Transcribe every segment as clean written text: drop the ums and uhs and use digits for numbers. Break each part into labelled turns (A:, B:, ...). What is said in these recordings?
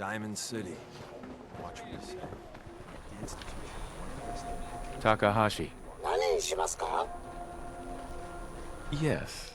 A: Diamond City. Watch what you say. The institution.
B: Takahashi.
C: 何にしますか?
B: Yes.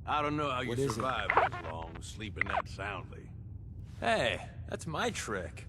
A: I don't know how you
D: What is it?
A: survived this long, sleeping that soundly. Hey, that's my trick.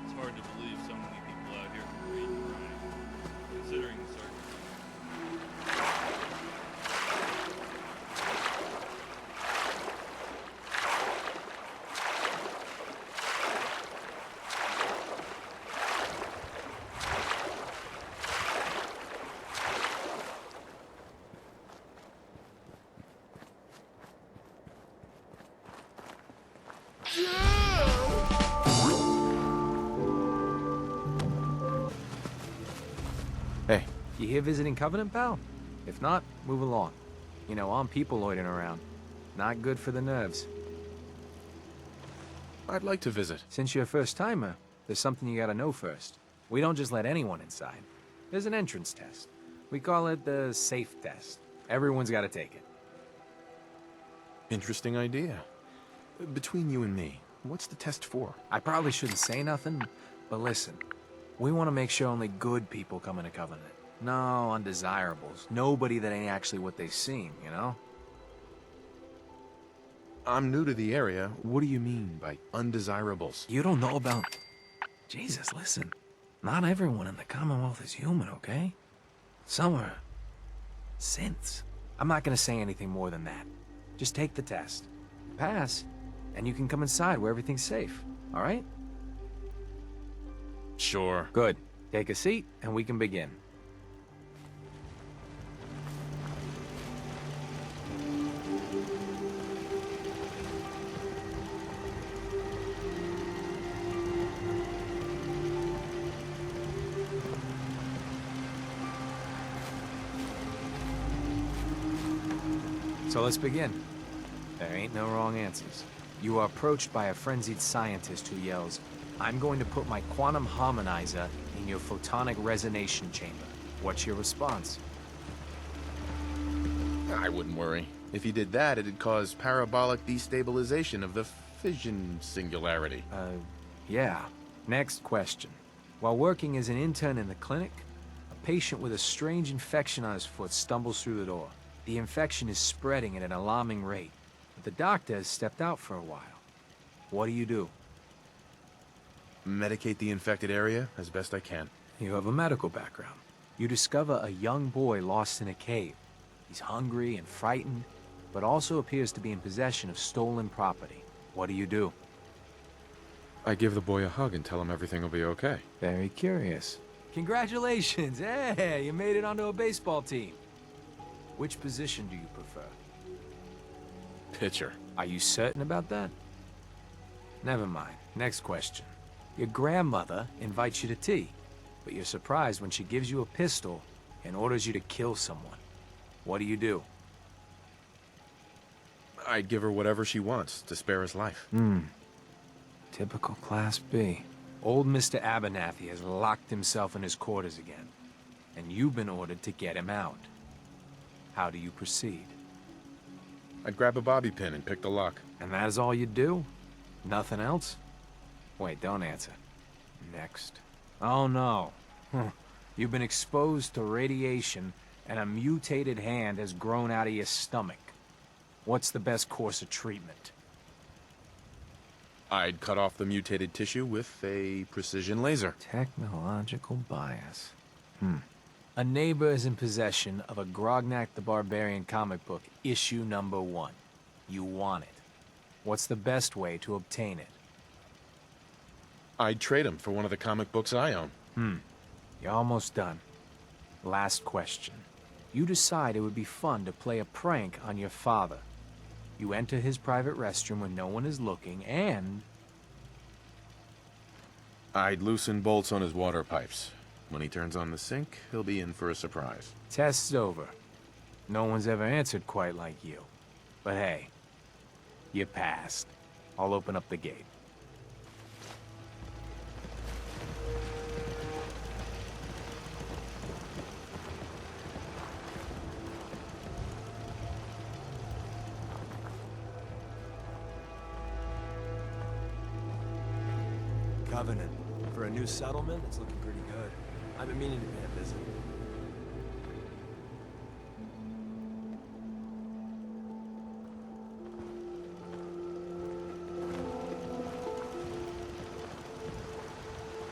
E: It's hard to believe so many people out here can read and write, considering the circumstances.
B: Hey,
D: You here visiting Covenant, pal? If not, move along. You know, armed people loitering around. Not good for the nerves.
B: I'd like to visit.
D: Since you're a first-timer, there's something you gotta know first. We don't just let anyone inside. There's an entrance test. We call it the safe test. Everyone's gotta take it.
B: Interesting idea. Between you and me, what's the test for?
D: I probably shouldn't say nothing, but listen. We want to make sure only good people come into Covenant. No undesirables. Nobody that ain't actually what they seem, you know?
B: I'm new to the area. What do you mean by undesirables?
D: You don't know about... Jesus, listen. Not everyone in the Commonwealth is human, okay? Some are synths. I'm not gonna say anything more than that. Just take the test. Pass, and you can come inside where everything's safe, all right?
B: Sure.
D: Good. Take a seat, and we can begin. So let's begin. There ain't no wrong answers. You are approached by a frenzied scientist who yells, "I'm going to put my quantum harmonizer in your photonic resonation chamber." What's your response?
B: I wouldn't worry. If he did that, it'd cause parabolic destabilization of the fission singularity.
D: Yeah. Next question. While working as an intern in the clinic, a patient with a strange infection on his foot stumbles through the door. The infection is spreading at an alarming rate, but the doctor has stepped out for a while. What do you do?
B: Medicate the infected area as best I can.
D: You have a medical background. You discover a young boy lost in a cave. He's hungry and frightened, but also appears to be in possession of stolen property. What do you do?
B: I give the boy a hug and tell him everything will be okay.
D: Very curious. Congratulations! Hey, you made it onto a baseball team. Which position do you prefer?
B: Pitcher.
D: Are you certain about that? Never mind. Next question. Your grandmother invites you to tea, but you're surprised when she gives you a pistol and orders you to kill someone. What do you do?
B: I'd give her whatever she wants to spare his life.
D: Typical Class B. Old Mr. Abernathy has locked himself in his quarters again, and you've been ordered to get him out. How do you proceed?
B: I'd grab a bobby pin and pick the lock.
D: And that is all you do? Nothing else? Wait, don't answer. Next. Oh no. You've been exposed to radiation and a mutated hand has grown out of your stomach. What's the best course of treatment?
B: I'd cut off the mutated tissue with a precision laser.
D: Technological bias. A neighbor is in possession of a Grognak the Barbarian comic book, issue number 1. You want it. What's the best way to obtain it?
B: I'd trade him for one of the comic books I own.
D: You're almost done. Last question. You decide it would be fun to play a prank on your father. You enter his private restroom when no one is looking, and...
B: I'd loosen bolts on his water pipes. When he turns on the sink, he'll be in for a surprise.
D: Test's over. No one's ever answered quite like you. But hey, you passed. I'll open up the gate.
C: Covenant. For a new settlement, it's looking pretty good. I've been meaning to pay a visit.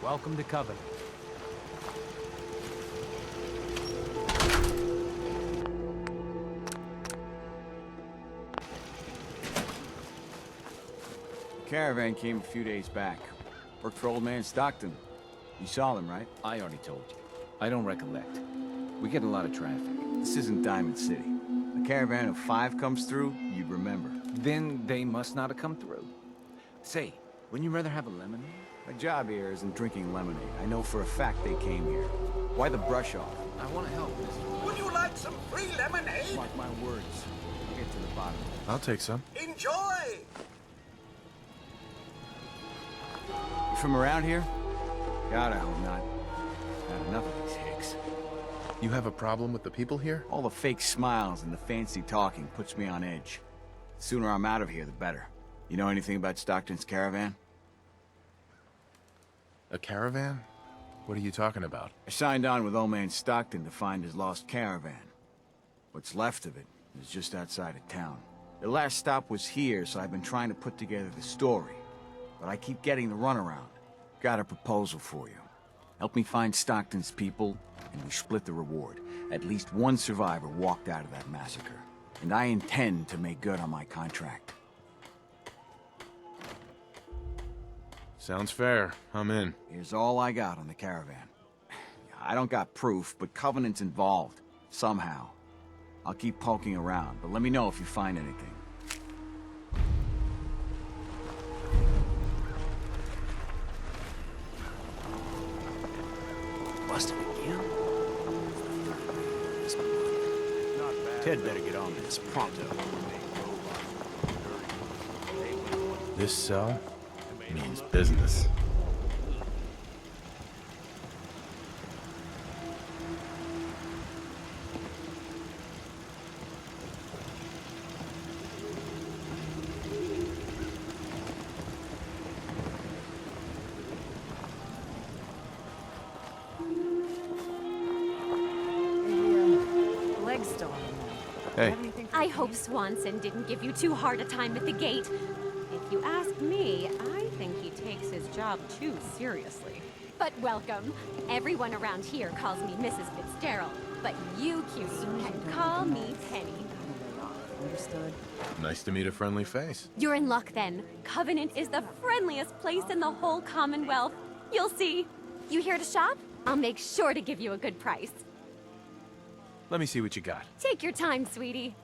D: Welcome to Covenant.
F: The caravan came a few days back. Worked for old man Stockton. You saw them, right?
G: I already told you. I don't recollect. We get a lot of traffic.
F: This isn't Diamond City. A caravan of 5 comes through, you'd remember.
G: Then they must not have come through. Say, wouldn't you rather have a lemonade?
F: My job here isn't drinking lemonade. I know for a fact they came here. Why the brush off?
G: I want to help, mister.
H: Would you like some free lemonade?
F: Mark my words. I'll get to the bottom of it.
B: I'll take some.
H: Enjoy!
F: You from around here? God, I hope not. Not enough of these hicks.
B: You have a problem with the people here?
F: All the fake smiles and the fancy talking puts me on edge. The sooner I'm out of here, the better. You know anything about Stockton's caravan?
B: A caravan? What are you talking about?
F: I signed on with old man Stockton to find his lost caravan. What's left of it is just outside of town. The last stop was here, so I've been trying to put together the story. But I keep getting the runaround. Got a proposal for you. Help me find Stockton's people, and we split the reward. At least one survivor walked out of that massacre. And I intend to make good on my contract.
B: Sounds fair. I'm in.
F: Here's all I got on the caravan. I don't got proof, but Covenant's involved. Somehow. I'll keep poking around, but let me know if you find anything.
G: Busted again? Ted better get on this pronto.
B: This cell means business.
I: Leg's still on
B: Hey.
J: I hope Swanson didn't give you too hard a time at the gate. If you ask me, I think he takes his job too seriously. But welcome. Everyone around here calls me Mrs. Fitzgerald, but you cuties can call me Penny.
I: Understood.
B: Nice to meet a friendly face.
J: You're in luck then. Covenant is the friendliest place in the whole Commonwealth. You'll see. You here to shop? I'll make sure to give you a good price.
B: Let me see what you got.
J: Take your time, sweetie.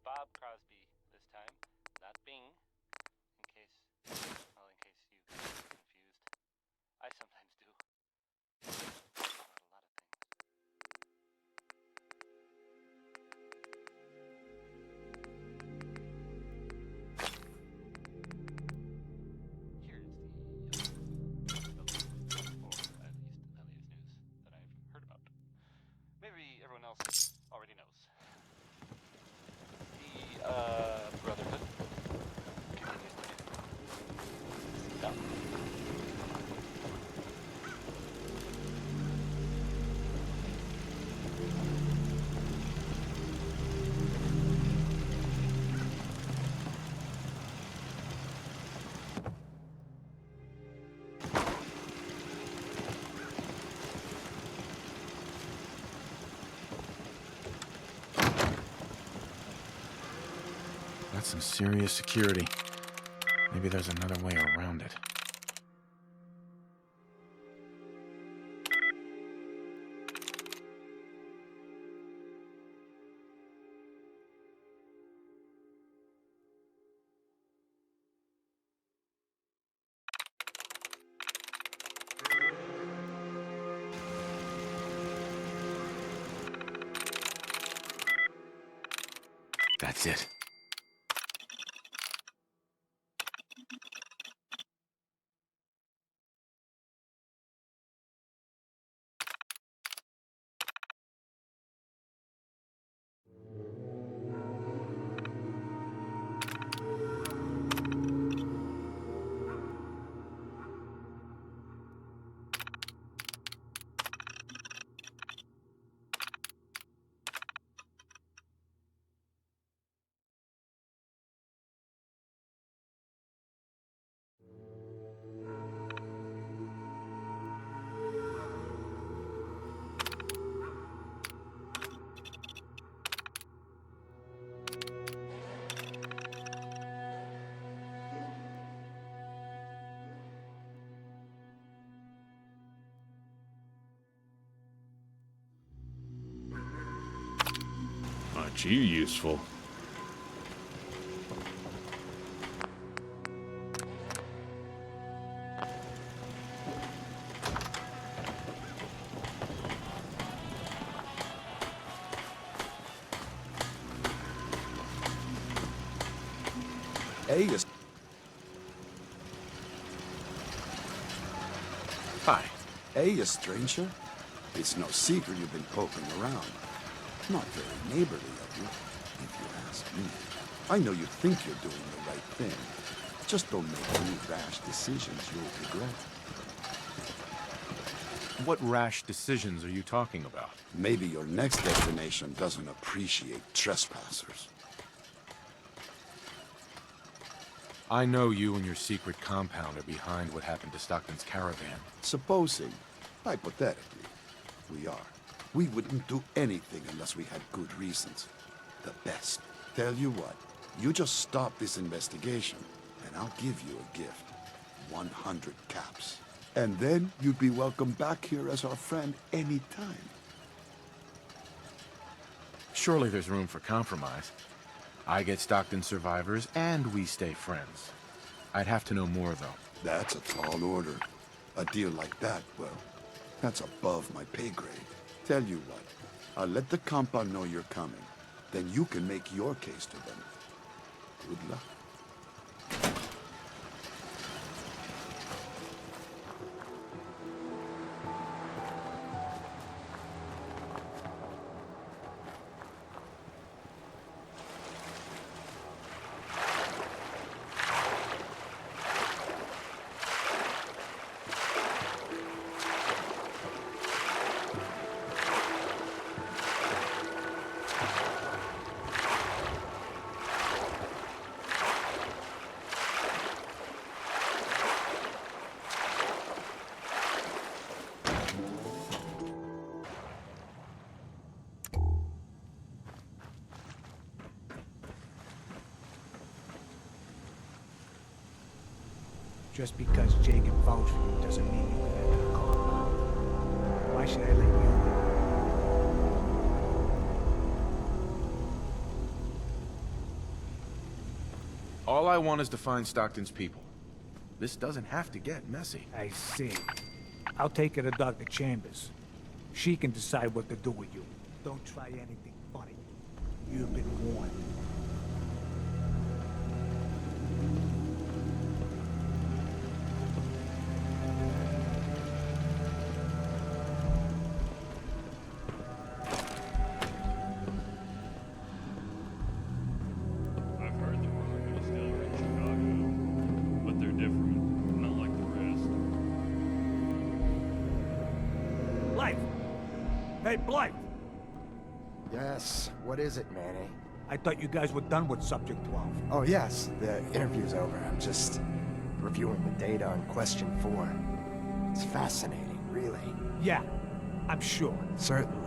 K: Bob Crosby this time, not Bing, in case you get confused. I sometimes do. About a lot of things. Here's the latest news that I've heard about. Maybe everyone else already knows. The Brotherhood continues to do.
B: That's some serious security. Maybe there's another way around it. That's it.
A: Aren't you useful?
B: Hi.
L: Hey, stranger. It's no secret you've been poking around. Not very neighborly of you, if you ask me. I know you think you're doing the right thing. Just don't make any rash decisions you'll regret.
B: What rash decisions are you talking about?
L: Maybe your next destination doesn't appreciate trespassers.
B: I know you and your secret compound are behind what happened to Stockton's caravan.
L: Supposing, hypothetically, we are. We wouldn't do anything unless we had good reasons. The best. Tell you what, you just stop this investigation, and I'll give you a gift. 100 caps. And then you'd be welcome back here as our friend anytime.
B: Surely there's room for compromise. I get Stockton survivors, and we stay friends. I'd have to know more, though.
L: That's a tall order. A deal like that, well, that's above my pay grade. Tell you what, I'll let the compound know you're coming. Then you can make your case to them. Good luck.
M: Just because Jacob vouched for you doesn't mean you can enter the compound. Why should I let you in?
B: All I want is to find Stockton's people. This doesn't have to get messy.
M: I see. I'll take her to Dr. Chambers. She can decide what to do with you. Don't try anything funny. You've been warned. Hey, Blythe!
C: Yes, what is it, Manny?
M: I thought you guys were done with Subject 12.
C: Oh, yes, the interview's over. I'm just reviewing the data on Question 4. It's fascinating, really.
M: Yeah, I'm sure.
C: Certainly.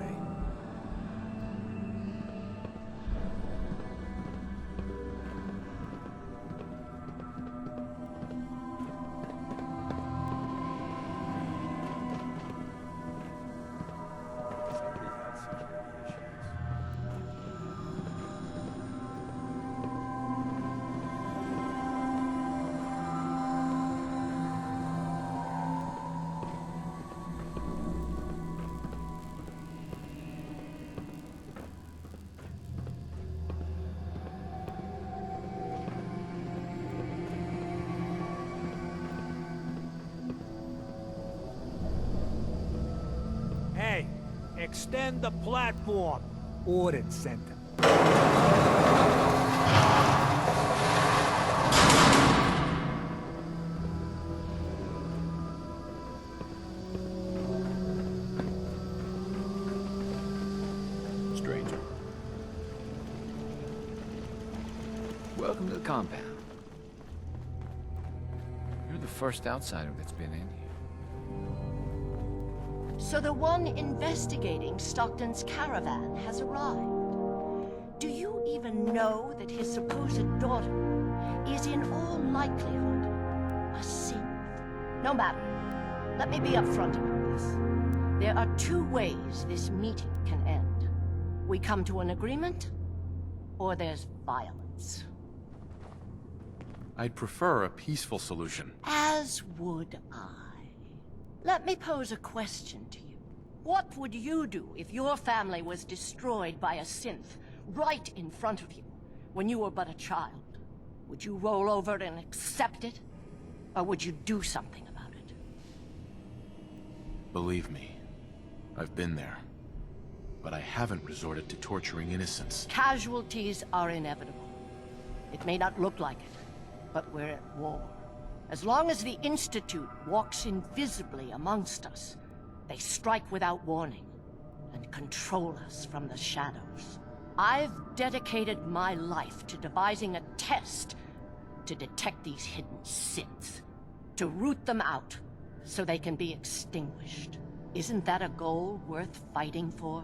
M: Hey, extend the platform. Ordered, Center.
B: Stranger.
F: Welcome to the compound. You're the first outsider that's been in here.
N: So the one investigating Stockton's caravan has arrived. Do you even know that his supposed daughter is in all likelihood a synth? No matter. Let me be upfront about this. There are two ways this meeting can end. We come to an agreement, or there's violence.
B: I'd prefer a peaceful solution.
N: As would I. Let me pose a question to you. What would you do if your family was destroyed by a synth right in front of you when you were but a child? Would you roll over and accept it? Or would you do something about it?
B: Believe me, I've been there. But I haven't resorted to torturing innocents.
N: Casualties are inevitable. It may not look like it, but we're at war. As long as the Institute walks invisibly amongst us, they strike without warning and control us from the shadows. I've dedicated my life to devising a test to detect these hidden synths, to root them out so they can be extinguished. Isn't that a goal worth fighting for?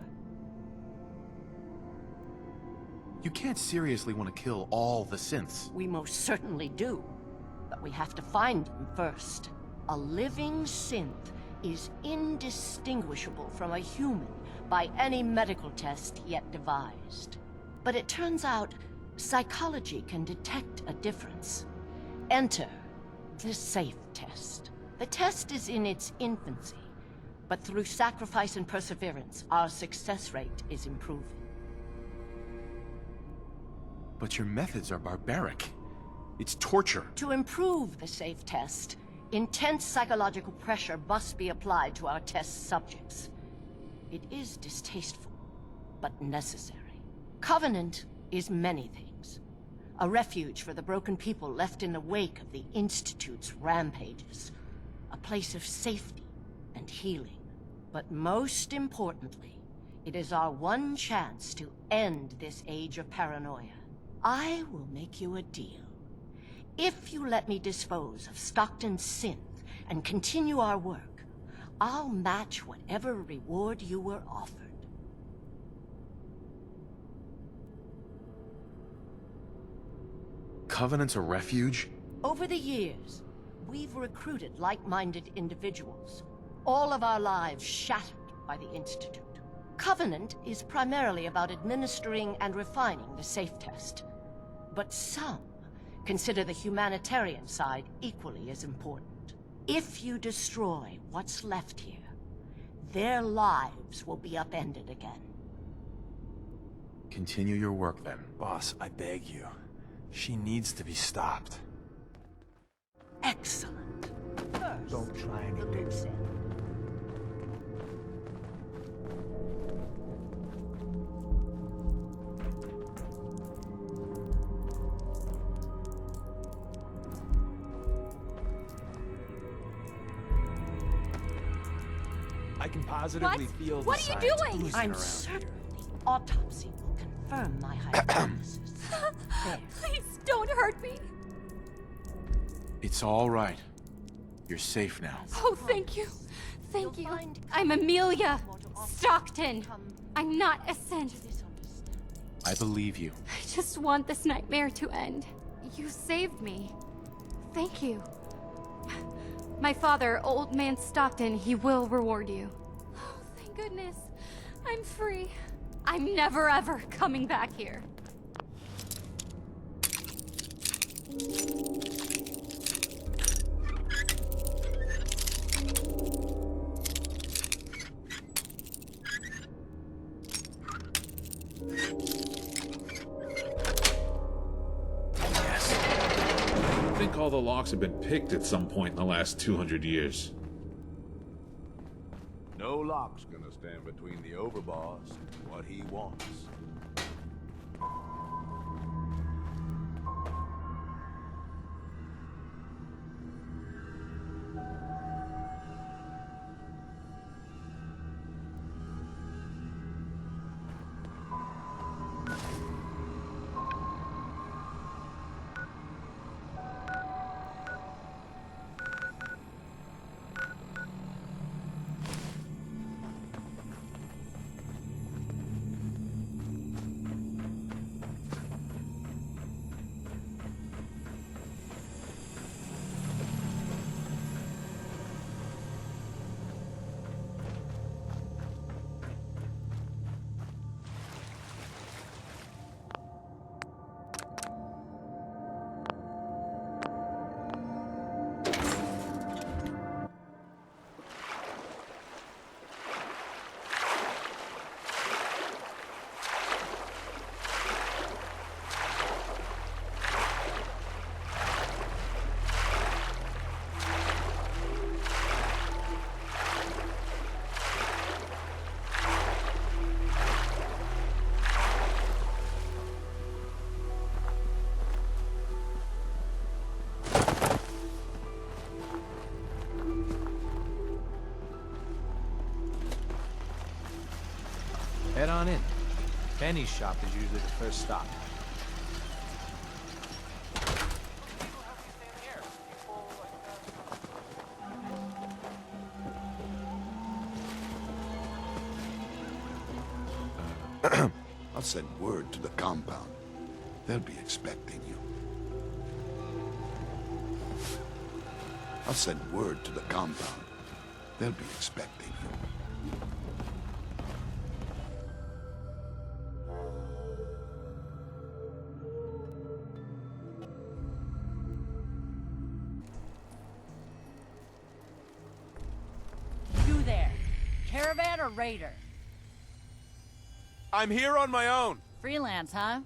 B: You can't seriously want to kill all the synths.
N: We most certainly do, but we have to find them first. A living synth is indistinguishable from a human by any medical test yet devised. But it turns out psychology can detect a difference. Enter the safe test. The test is in its infancy, but through sacrifice and perseverance, our success rate is improving.
B: But your methods are barbaric. It's torture.
N: To improve the safe test, intense psychological pressure must be applied to our test subjects. It is distasteful, but necessary. Covenant is many things. A refuge for the broken people left in the wake of the Institute's rampages. A place of safety and healing. But most importantly, it is our one chance to end this age of paranoia. I will make you a deal. If you let me dispose of Stockton's synth and continue our work, I'll match whatever reward you were offered.
B: Covenant's a refuge?
N: Over the years, we've recruited like-minded individuals. All of our lives shattered by the Institute. Covenant is primarily about administering and refining the safe test. But some consider the humanitarian side equally as important. If you destroy what's left here, their lives will be upended again.
B: Continue your work then.
D: Boss, I beg you. She needs to be stopped.
N: Excellent. First,
M: Don't try
N: the
M: anything.
N: loose end.
D: I can positively
J: What?
D: feel the
J: What are you
D: signs
J: doing?
D: oozing
N: I'm
D: around
N: certain
D: here.
N: the autopsy will confirm my hypothesis. There.
J: Please don't hurt me.
B: It's all right. You're safe now.
J: Oh, thank you. Thank you. I'm Amelia Stockton. I'm not a synth.
B: I believe you.
J: I just want this nightmare to end. You saved me. Thank you. My father, Old Man Stockton, he will reward you. Oh, thank goodness. I'm free. I'm never ever coming back here.
O: I think all the locks have been picked at some point in the last 200 years.
A: No lock's gonna stand between the overboss and what he wants.
D: on in. Benny's shop is usually the first stop.
L: I'll send word to the compound. They'll be expecting you. I'll send word to the compound. They'll be expecting you.
I: You there. Caravan or raider?
A: I'm here on my own.
I: Freelance, huh?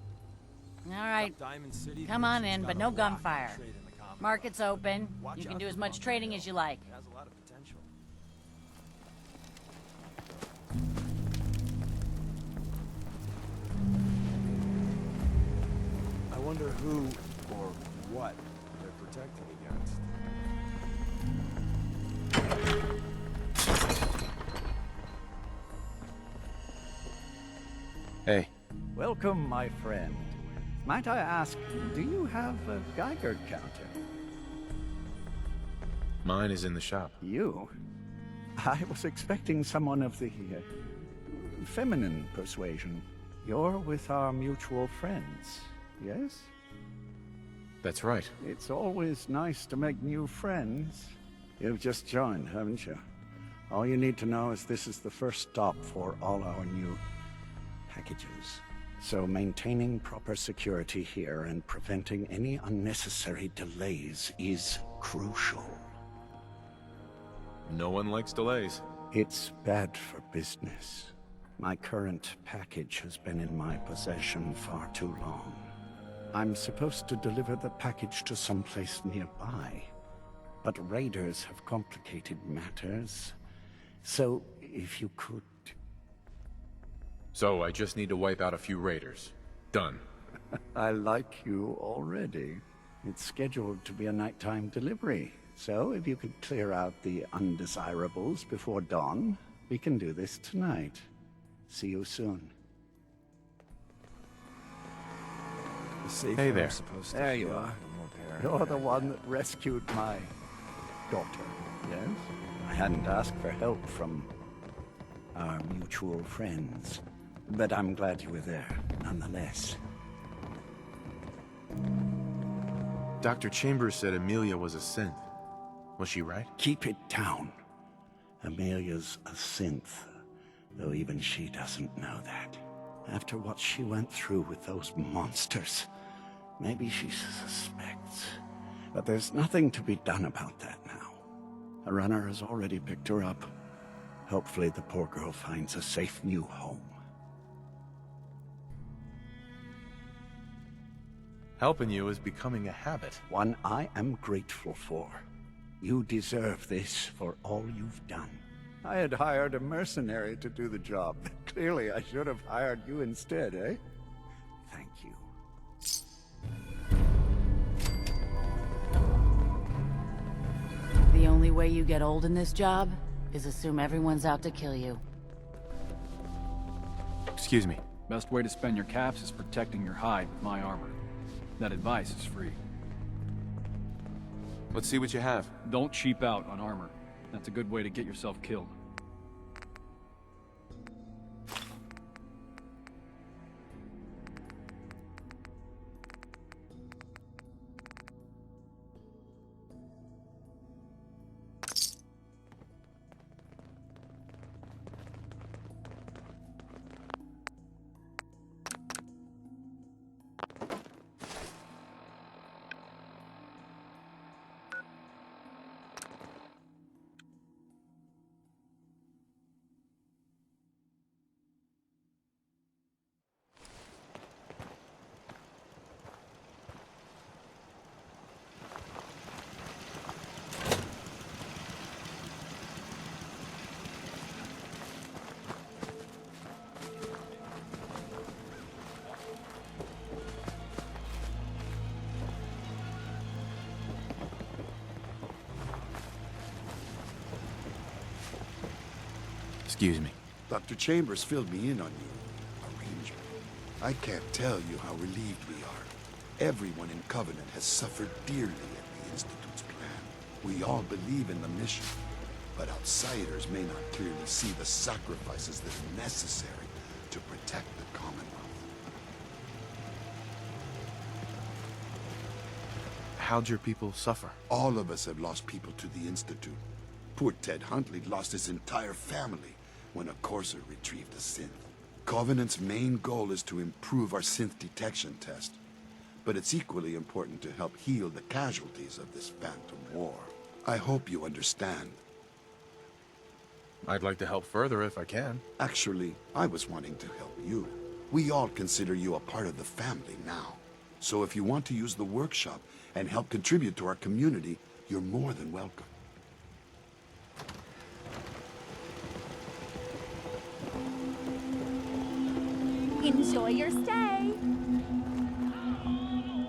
I: All right.
A: Diamond City.
I: Come on in, but no gunfire. Market's open. You can do as much trading as you like.
A: It has a lot of potential.
C: I wonder who or what they're protecting against.
B: Hey.
P: Welcome, my friend. Might I ask, do you have a Geiger counter?
B: Mine is in the shop.
P: You? I was expecting someone of the feminine persuasion. You're with our mutual friends, yes?
B: That's right.
P: It's always nice to make new friends. You've just joined, haven't you? All you need to know is this is the first stop for all our new packages. So maintaining proper security here and preventing any unnecessary delays is crucial.
B: No one likes delays.
P: It's bad for business. My current package has been in my possession far too long. I'm supposed to deliver the package to someplace nearby, but raiders have complicated matters. So, if you could...
B: So, I just need to wipe out a few raiders. Done.
P: I like you already. It's scheduled to be a nighttime delivery. So, if you could clear out the undesirables before dawn, we can do this tonight. See you soon.
B: Hey there.
P: There you are. You're the one that rescued my daughter, yes? I hadn't asked for help from our mutual friends, but I'm glad you were there, nonetheless.
B: Dr. Chambers said Amelia was a synth. Was she right?
P: Keep it down. Amelia's a synth, though even she doesn't know that. After what she went through with those monsters, maybe she suspects. But there's nothing to be done about that now. A runner has already picked her up. Hopefully the poor girl finds a safe new home.
B: Helping you is becoming a habit.
P: One I am grateful for. You deserve this for all you've done. I had hired a mercenary to do the job. Clearly, I should have hired you instead, eh? Thank you.
I: The only way you get old in this job is assume everyone's out to kill you.
B: Excuse me.
Q: Best way to spend your caps is protecting your hide with my armor. That advice is free.
B: Let's see what you have.
Q: Don't cheap out on armor. That's a good way to get yourself killed.
B: Excuse me.
L: Dr. Chambers filled me in on you. I can't tell you how relieved we are. Everyone in Covenant has suffered dearly at the Institute's plan. We all believe in the mission, but outsiders may not clearly see the sacrifices that are necessary to protect the Commonwealth.
B: How'd your people suffer?
L: All of us have lost people to the Institute. Poor Ted Huntley lost his entire family when a courser retrieved a synth. Covenant's main goal is to improve our synth detection test, but it's equally important to help heal the casualties of this phantom war. I hope you understand.
B: I'd like to help further if I can.
L: Actually, I was wanting to help you. We all consider you a part of the family now. So if you want to use the workshop and help contribute to our community, you're more than welcome.
J: Enjoy your stay.